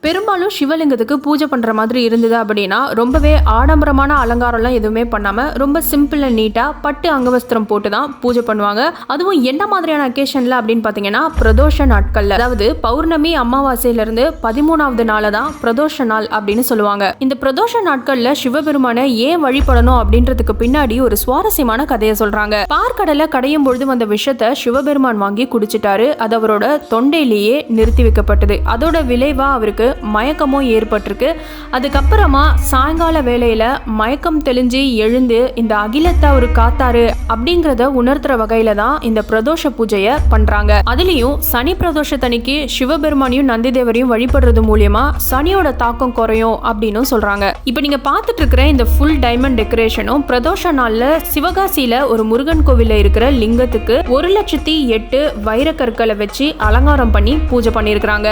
பெரும்பாலும் சிவலிங்கத்துக்கு பூஜை பண்ற மாதிரி இருந்தது அப்படின்னா ரொம்பவே ஆடம்பரமான அலங்காரம்லாம் எதுவுமே பண்ணாம ரொம்ப சிம்பிள் அண்ட் நீட்டா பட்டு அங்கவஸ்திரம் போட்டு தான் பூஜை பண்ணுவாங்க. அதுவும் என்ன மாதிரியான அக்கேஷன்ல அப்படின்னு பாத்தீங்கன்னா பிரதோஷ நாட்கள்ல, அதாவது பௌர்ணமி அமாவாசையில இருந்து 13வது நாளை தான் பிரதோஷ நாள் அப்படின்னு சொல்லுவாங்க. இந்த பிரதோஷ நாட்கள்ல சிவபெருமானை ஏன் வழிபடணும் அப்படின்றதுக்கு பின்னாடி ஒரு சுவாரஸ்யமான கதையை சொல்றாங்க. பார்க்கடலை கடையும் பொழுது வந்த விஷத்தை சிவபெருமான் வாங்கி குடிச்சிட்டாரு. அது அவரோட தொண்டையிலேயே நிறுத்தி வைக்கப்பட்டது. அதோட விளைவா அவருக்கு மயக்கமும் ஏற்பட்டிருக்கு. அதுக்கப்புறமா சாயங்கால வேளையில மயக்கம் தெளிஞ்சு எழுந்து இந்த அகிலத்தை அவர் காத்தாரு அப்படிங்கறத உணர்த்துற வகையில தான் இந்த பிரதோஷ பூஜையை பண்றாங்க. அதுலயும் சனி பிரதோஷத்தன்னைக்கு சிவபெருமானையும் நந்தி தேவரையும் வழிபடுறது மூலியமா சனியோட தாக்கம் குறையும் அப்படின்னு சொல்றாங்க. இப்ப நீங்க பார்த்துட்டு இருக்கிற இந்த ஃபுல் டைமண்ட் டெக்கரேஷனும் பிரதோஷ நாள்ல சிவகாசியில ஒரு முருகன் கோவில்ல இருக்கிற லிங்கத்துக்கு 1,08,000 வைரக்கற்களை வச்சு அலங்காரம் பண்ணி பூஜை பண்ணியிருக்கிறாங்க.